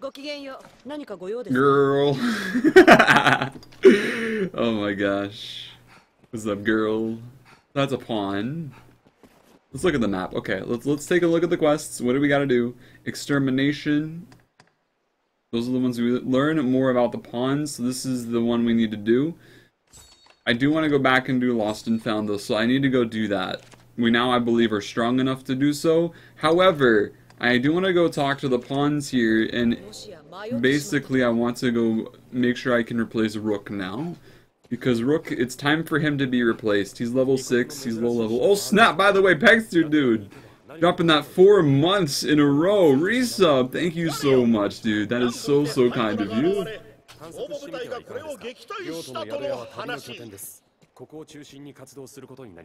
Girl. Oh my gosh. What's up, girl? That's a pawn. Let's look at the map. Okay, let's take a look at the quests. What do we gotta do? Extermination. Those are the ones we learn more about the pawns. So this is the one we need to do. I do want to go back and do Lost and Found though, so I need to go do that. We now, I believe, are strong enough to do so. However, I do want to go talk to the pawns here, and basically I want to go make sure I can replace Rook now. Because Rook, it's time for him to be replaced. He's level 6, he's low level. Oh snap, by the way, Pegster dude! Dropping that 4 months in a row. Resub, thank you so much, dude. That is so kind of you.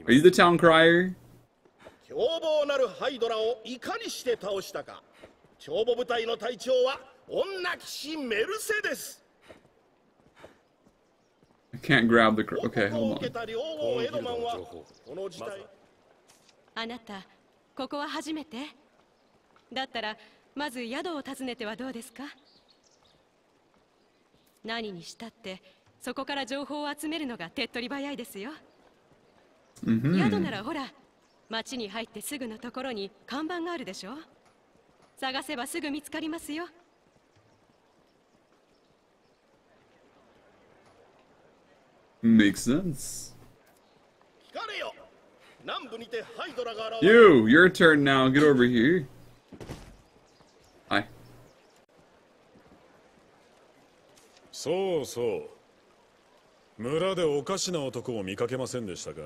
Are you the town crier? I can't grab the... Okay, hold on. あなた、ここは初めて？だったら、まず宿を訪ねてはどうですか？何にしたって、そこから情報を集めるのが手っ取り早いですよ。宿ならほら、町に入ってすぐのところに看板があるでしょ？探せばすぐ見つかりますよ。Makes sense. You, your turn now. Get over here. Hi. So. 村でおかしな男を見かけませんでしたか?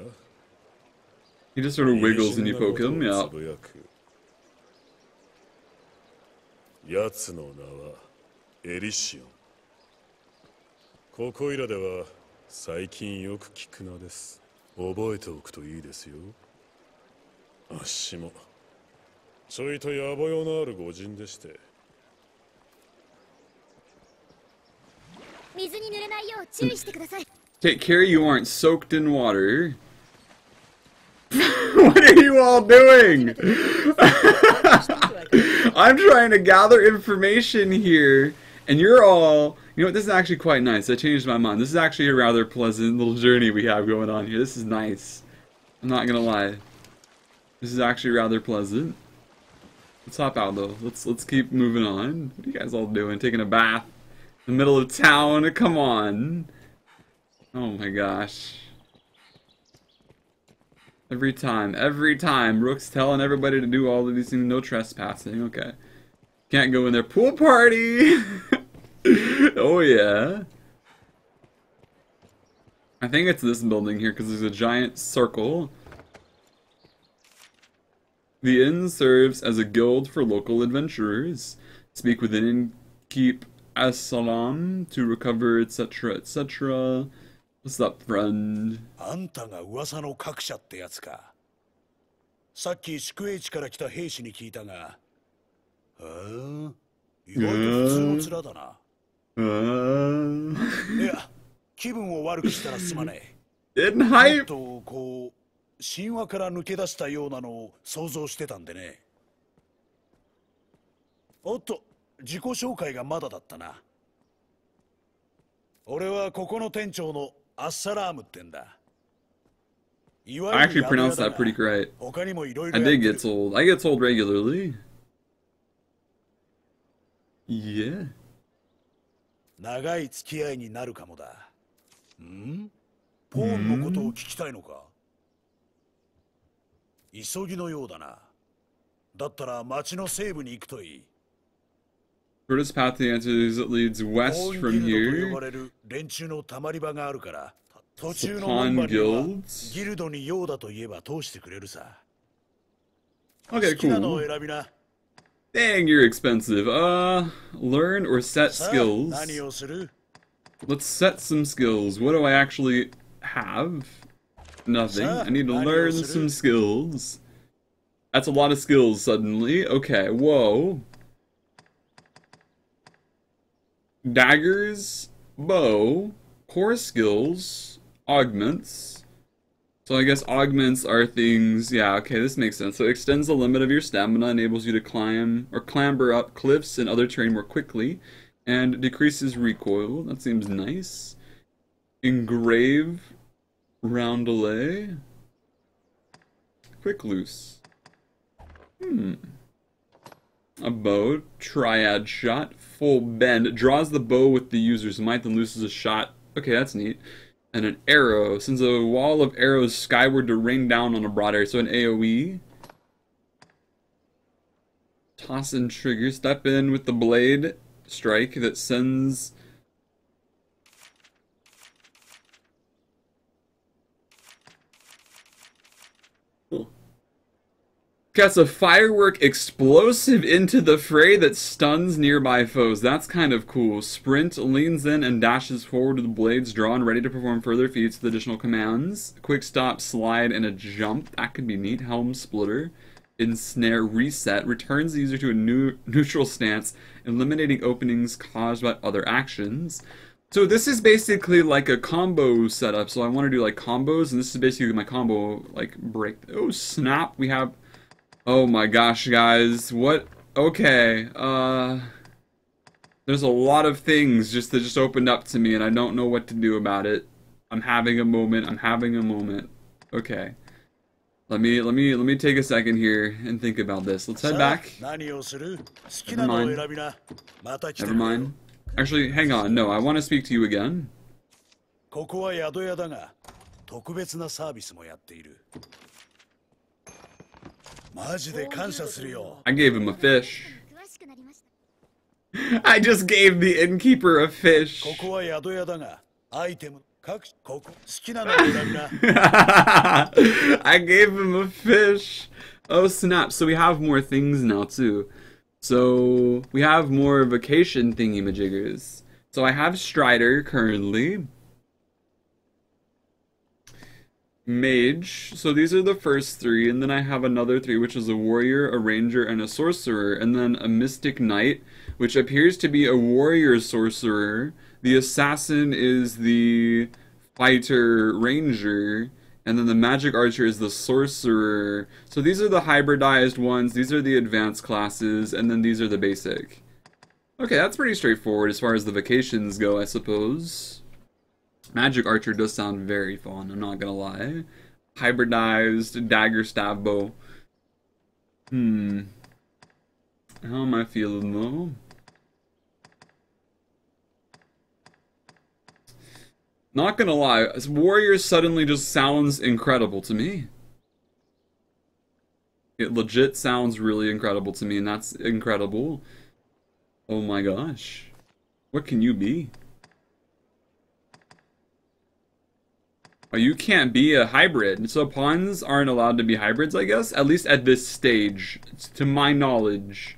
He just sort of wiggles and you poke him, yeah. 奴の名はエリシオン。ここいらでは最近よく聞く名です。覚えておくといいですよ。あっしもちょいと野暮用のある御人でして。水に濡れないよう注意してください。Take care you aren't soaked in water. What are you all doing? I'm trying to gather information here, and you're all... You know what, this is actually quite nice. I changed my mind. This is actually a rather pleasant little journey we have going on here. This is nice. I'm not gonna lie. This is actually rather pleasant. Let's hop out though. Let's keep moving on. What are you guys all doing? Taking a bath in the middle of town? Come on. Oh my gosh. Every time, Rook's telling everybody to do all of these things. No trespassing, okay. Can't go in there. Pool party! Oh yeah. I think it's this building here, because there's a giant circle. The inn serves as a guild for local adventurers. Speak with an inn, keep as-salam to recover, etc., etc. What's up, friend? あんたが噂の各社ってやつか。さっき宿営地から来た兵士に聞いたが、意外と普通の面だな。いや、気分を悪くしたらすまねえ。もっとこう神話から抜け出したようなのを想像してたんでね。おっと、自己紹介がまだだったな。俺はここの店長のアッサラームってんだ。I actually pronounced that pretty great. I did get told. I get told regularly. Yeah. 長い付き合いになるかもだ。ん？ポーンのことを聞きたいのか？急ぎのようだな。だったら町の西部に行くといい。Shortest path to the answer is it leads west from here. 連中のたまり場があるから、途中の Pawn guilds. ギルドに用だと言えば通してくれるさ。Okay, cool. Dang, you're expensive. Learn or set skills. Let's set some skills. What do I actually have? Nothing. I need to learn some skills. That's a lot of skills suddenly. Okay, whoa. Daggers, bow, core skills, augments, So I guess augments are things, yeah, okay, this makes sense. So it extends the limit of your stamina, enables you to climb or clamber up cliffs and other terrain more quickly, and decreases recoil. That seems nice. Engrave roundelay. Quick loose. A bow, triad shot, full bend. Draws the bow with the user's might, then looses a shot. Okay, that's neat. And an arrow. Sends a wall of arrows skyward to rain down on a broad area. So an AoE. Toss and trigger. Step in with the blade strike that sends... Casts a firework explosive into the fray that stuns nearby foes. That's kind of cool. Sprint, leans in and dashes forward with the blades drawn, ready to perform further feats with additional commands. Quick stop, slide, and a jump. That could be neat. Helm splitter. Ensnare, reset. Returns the user to a neutral stance, eliminating openings caused by other actions. So this is basically like a combo setup. So I want to do like combos, and this is basically my combo like break. Oh snap, we have... Oh my gosh, guys, what? Okay, there's a lot of things that just opened up to me, and I don't know what to do about it. I'm having a moment. Okay. Let me take a second here and think about this. Let's head back. Never mind. Never mind. Actually, hang on. No, I want to speak to you again. I gave him a fish. I just gave the innkeeper a fish. I gave him a fish. Oh snap, so we have more things now too. So we have more vacation thingy-majiggers. So I have Strider currently. Mage, so these are the first three, and then I have another three, which is a warrior, a ranger, and a sorcerer, and then a mystic knight, which appears to be a warrior sorcerer. The assassin is the fighter ranger, and then the magic archer is the sorcerer. So these are the hybridized ones, these are the advanced classes, and then these are the basic. Okay, that's pretty straightforward as far as the vacations go, I suppose. Magic archer does sound very fun, I'm not gonna lie. Hybridized dagger stab bow. How am I feeling though? Not gonna lie, warrior suddenly just sounds incredible to me. It legit sounds really incredible to me, and that's incredible. Oh my gosh. What can you be? Oh, you can't be a hybrid. So pawns aren't allowed to be hybrids, I guess? At least at this stage. To my knowledge.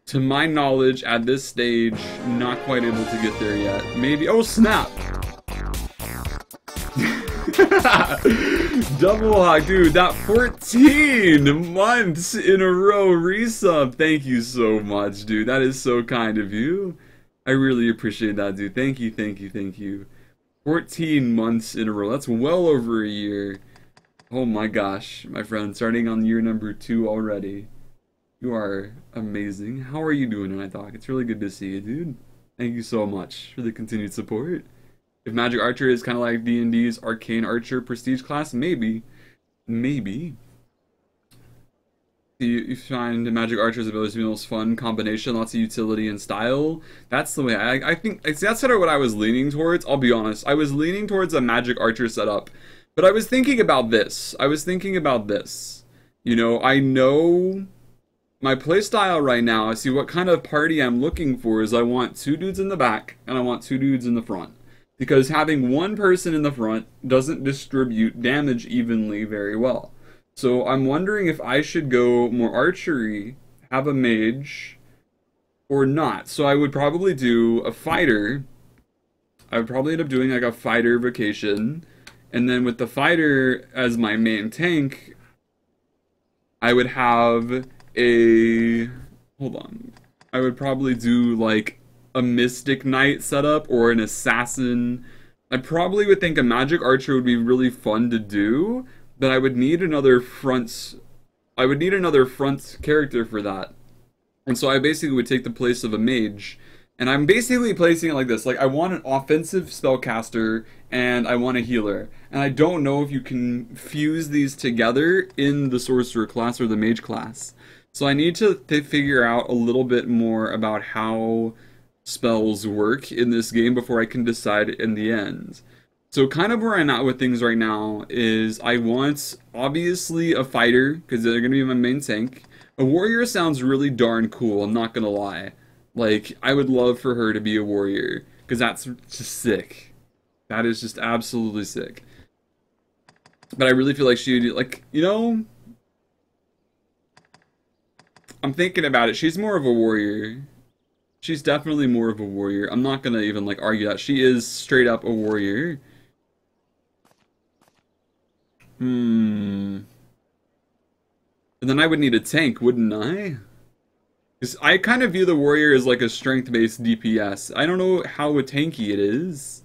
To my knowledge, at this stage, not quite able to get there yet. Maybe... Oh, snap! Double hawk, dude, that 14 months in a row resub. Thank you so much, dude. That is so kind of you. I really appreciate that, dude. Thank you, thank you, thank you. 14 months in a row. That's well over a year. Oh my gosh, my friend. Starting on year number 2 already. You are amazing. How are you doing tonight, Doc? It's really good to see you, dude. Thank you so much for the continued support. If Magic Archer is kind of like D&D's Arcane Archer Prestige class, maybe. Maybe. You find Magic Archer's ability to be the most fun combination, lots of utility and style. That's the way I think that's sort of what I was leaning towards. I'll be honest. I was leaning towards a Magic Archer setup. But I was thinking about this. You know, I know my playstyle right now. I see what kind of party I'm looking for is I want 2 dudes in the back and I want 2 dudes in the front. Because having 1 person in the front doesn't distribute damage evenly very well. So I'm wondering if I should go more archery, have a mage, or not. So I would probably do a fighter. I would probably end up doing like a fighter vacation. And then with the fighter as my main tank, I would have a... Hold on. I would probably do like a mystic knight setup or an assassin I probably would think a magic archer would be really fun to do, but I would need another front character for that. And so I basically would take the place of a mage. And I'm basically placing it like this. Like, I want an offensive spellcaster, and I want a healer. And I don't know if you can fuse these together in the sorcerer class or the mage class. So I need to figure out a little bit more about how spells work in this game before I can decide in the end. So kind of where I'm at with things right now is I want, obviously, a fighter, because they're going to be my main tank. A warrior sounds really darn cool, I'm not going to lie. Like, I would love for her to be a warrior, because that's just sick. That is just absolutely sick. But I really feel like she would, like, you know, I'm thinking about it. She's more of a warrior. She's definitely more of a warrior. I'm not gonna even, like, argue that. She is straight up a warrior. And then I would need a tank, wouldn't I? Because I kind of view the warrior as like a strength-based DPS. I don't know how tanky it is.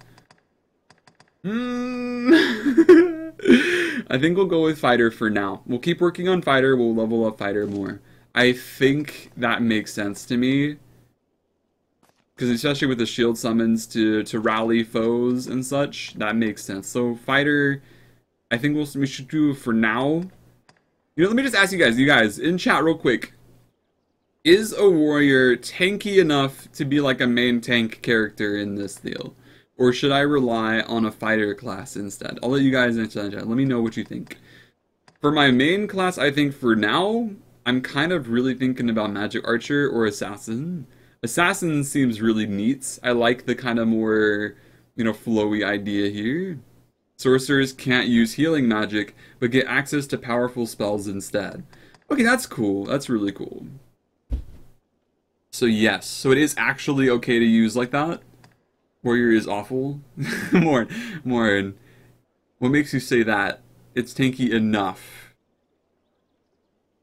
I think we'll go with fighter for now. We'll keep working on fighter. We'll level up fighter more. I think that makes sense to me. Because especially with the shield summons to rally foes and such, that makes sense. So fighter, I think we should do for now. You know, let me just ask you guys in chat real quick. Is a warrior tanky enough to be like a main tank character in this deal? Or should I rely on a fighter class instead? I'll let you guys answer that. Let me know what you think. For my main class, I think for now, I'm kind of really thinking about magic archer or assassin. Assassin seems really neat. I like the kind of more, you know, flowy idea here. Sorcerers can't use healing magic, but get access to powerful spells instead. Okay, that's cool. That's really cool. So yes, so it is actually okay to use like that. Warrior is awful. More. What makes you say that? It's tanky enough.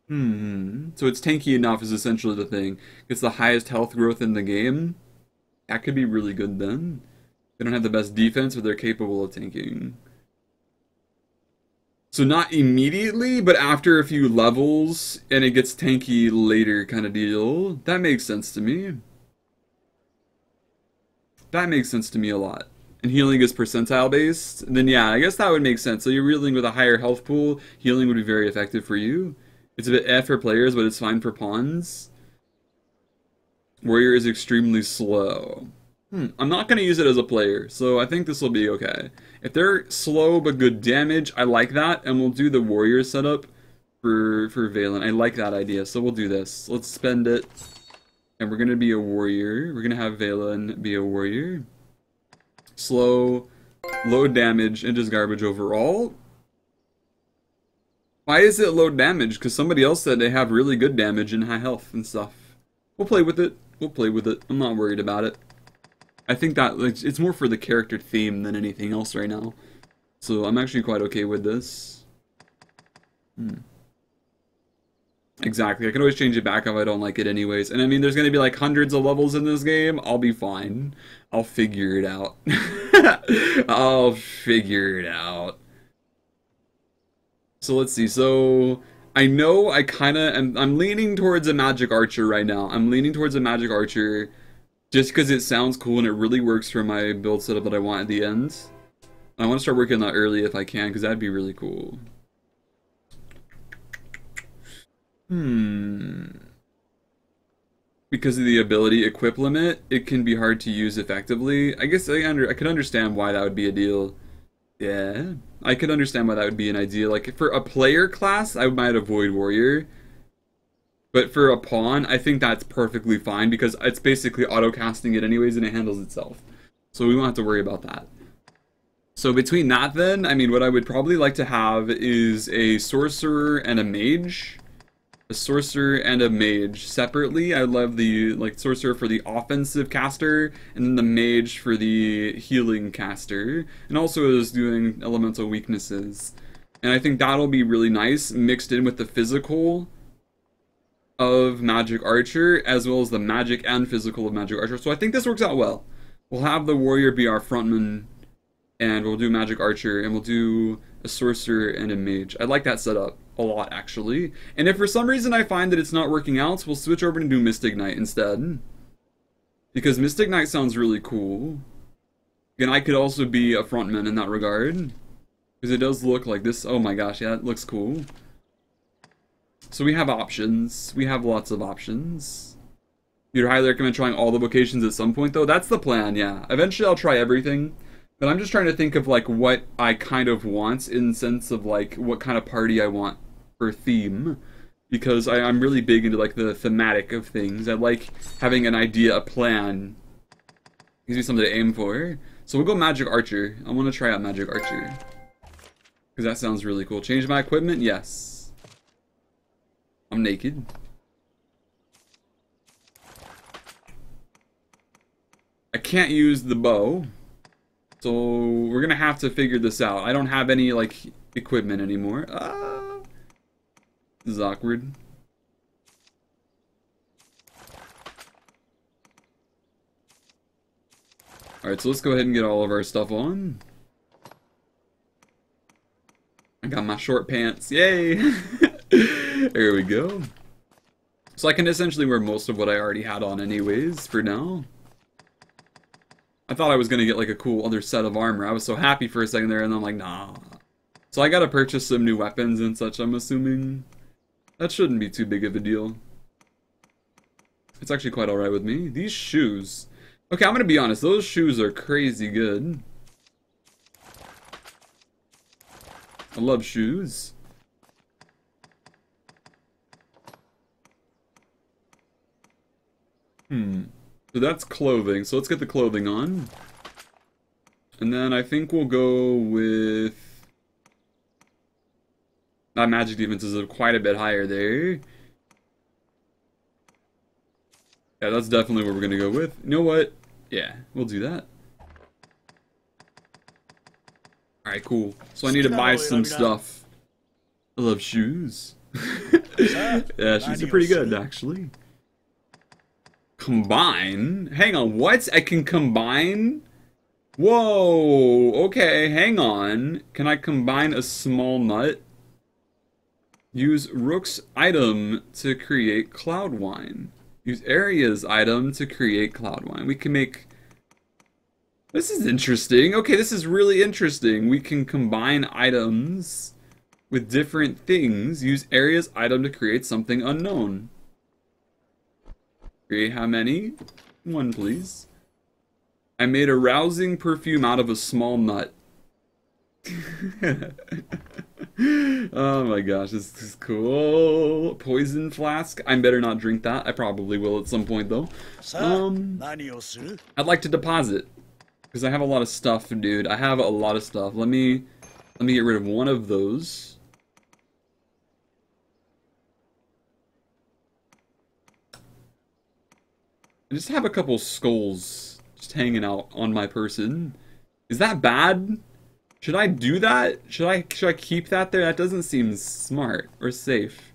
So it's tanky enough is essentially the thing. It's the highest health growth in the game. That could be really good then. They don't have the best defense, but they're capable of tanking. So not immediately, but after a few levels, and it gets tanky later kind of deal. That makes sense to me. That makes sense to me a lot. And healing is percentile based, then yeah, I guess that would make sense. So you're healing with a higher health pool, healing would be very effective for you. It's a bit F for players, but it's fine for pawns. Warrior is extremely slow. I'm not going to use it as a player, so I think this will be okay. If they're slow but good damage, I like that, and we'll do the warrior setup for Valen. I like that idea, so we'll do this. Let's spend it, and we're going to be a warrior. We're going to have Valen be a warrior. Slow, low damage, and just garbage overall. Why is it low damage? Because somebody else said they have really good damage and high health and stuff. We'll play with it. We'll play with it. I'm not worried about it. I think that it's more for the character theme than anything else right now. So I'm actually quite okay with this. Exactly. I can always change it back if I don't like it anyways. And I mean, there's going to be like hundreds of levels in this game. I'll be fine. I'll figure it out. I'll figure it out. So let's see. So I know I kind of I'm leaning towards a magic archer right now. I'm leaning towards a magic archer. Just because it sounds cool and it really works for my build setup that I want at the end. I want to start working on that early if I can, because that'd be really cool. Because of the ability equip limit, it can be hard to use effectively. I guess I could understand why that would be a deal. Yeah, I could understand why that would be an idea. Like, for a player class, I might avoid warrior. But for a pawn, I think that's perfectly fine because it's basically auto-casting it anyways and it handles itself. So we won't have to worry about that. So between that then, I mean, what I would probably like to have is a sorcerer and a mage. A sorcerer and a mage separately. I love the sorcerer for the offensive caster and then the mage for the healing caster. And also is doing elemental weaknesses. And I think that'll be really nice mixed in with the physical of Magic Archer, as well as the magic and physical of Magic Archer. So I think this works out well. We'll have the warrior be our frontman and we'll do magic archer, and we'll do a sorcerer and a mage. I like that setup a lot, actually. And if for some reason I find that it's not working out, we'll switch over and do Mystic Knight instead. Because Mystic Knight sounds really cool. And I could also be a frontman in that regard. Because it does look like this. Oh my gosh, yeah, it looks cool. So we have options. We have lots of options. You'd highly recommend trying all the vocations at some point, though? That's the plan, yeah. Eventually I'll try everything. But I'm just trying to think of, like, what I kind of want in sense of, like, what kind of party I want for theme. Because I'm really big into, like, the thematic of things. I like having an idea, a plan. Gives me something to aim for. So we'll go Magic Archer. I want to try out Magic Archer. Because that sounds really cool. Change my equipment? Yes. I'm naked. I can't use the bow. So we're gonna have to figure this out. I don't have any, like, equipment anymore. This is awkward. Alright, so let's go ahead and get all of our stuff on. I got my short pants. Yay! There we go. So I can essentially wear most of what I already had on anyways, for now. I thought I was gonna get like a cool other set of armor. I was so happy for a second there, and I'm like, nah. So I gotta purchase some new weapons and such, I'm assuming. That shouldn't be too big of a deal. It's actually quite alright with me. These shoes. Okay, I'm gonna be honest, those shoes are crazy good. I love shoes. So that's clothing, so let's get the clothing on. And then I think we'll go with... That magic defense is quite a bit higher there. Yeah, that's definitely what we're gonna go with. You know what? Yeah, we'll do that. Alright, cool. So I need to buy some stuff. I love shoes. Yeah, shoes are pretty good, actually. Combine? Hang on, what? I can combine? Whoa, okay, hang on. Can I combine a small nut? Use Rook's item to create cloud wine. Use Aria's item to create cloud wine. We can make... This is interesting. Okay, this is really interesting. We can combine items with different things. Use Aria's item to create something unknown. Create how many? One, please. I made a rousing perfume out of a small nut. Oh my gosh, this is cool. Poison flask. I better not drink that. I probably will at some point though. I'd like to deposit. Because I have a lot of stuff, dude. I have a lot of stuff. Let me get rid of one of those. I just have a couple skulls just hanging out on my person. Is that bad? Should I do that? Should I keep that there? That doesn't seem smart or safe.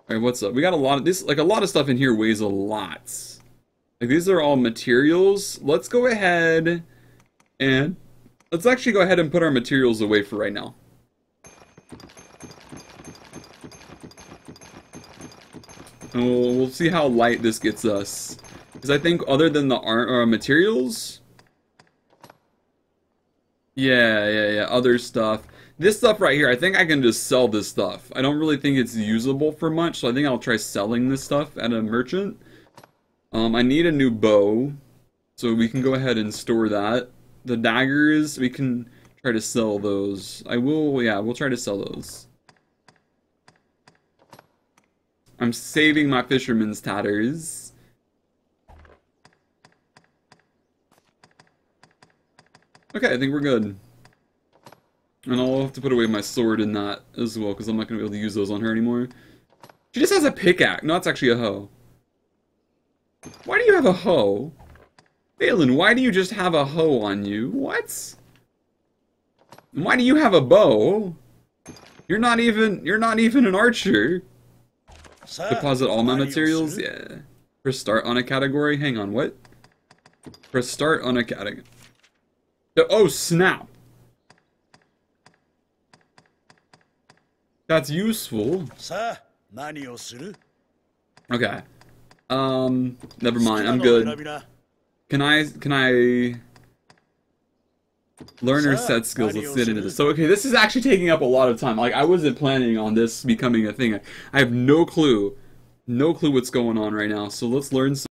Alright, what's up? We got a lot of this, like a lot of stuff in here weighs a lot. Like these are all materials. Let's go ahead and let's actually go ahead and put our materials away for right now. And we'll see how light this gets us. Because I think other than the materials... Yeah, other stuff. This stuff right here, I think I can just sell this stuff. I don't really think it's usable for much, so I think I'll try selling this stuff at a merchant. I need a new bow, so we can go ahead and store that. The daggers, we can try to sell those. We'll try to sell those. I'm saving my fisherman's tatters. Okay, I think we're good. And I'll have to put away my sword in that as well, because I'm not going to be able to use those on her anymore. She just has a pickaxe. No, it's actually a hoe. Why do you have a hoe? Balin, why do you just have a hoe on you? What? Why do you have a bow? You're not even an archer. Deposit all my materials? Yeah. Press start on a category? Hang on, what? Press start on a category. Oh, snap. That's useful. Okay. Never mind. I'm good. Can I learner set skills? Let's get into this. So, okay, this is actually taking up a lot of time. Like, I wasn't planning on this becoming a thing. I have no clue what's going on right now. So let's learn some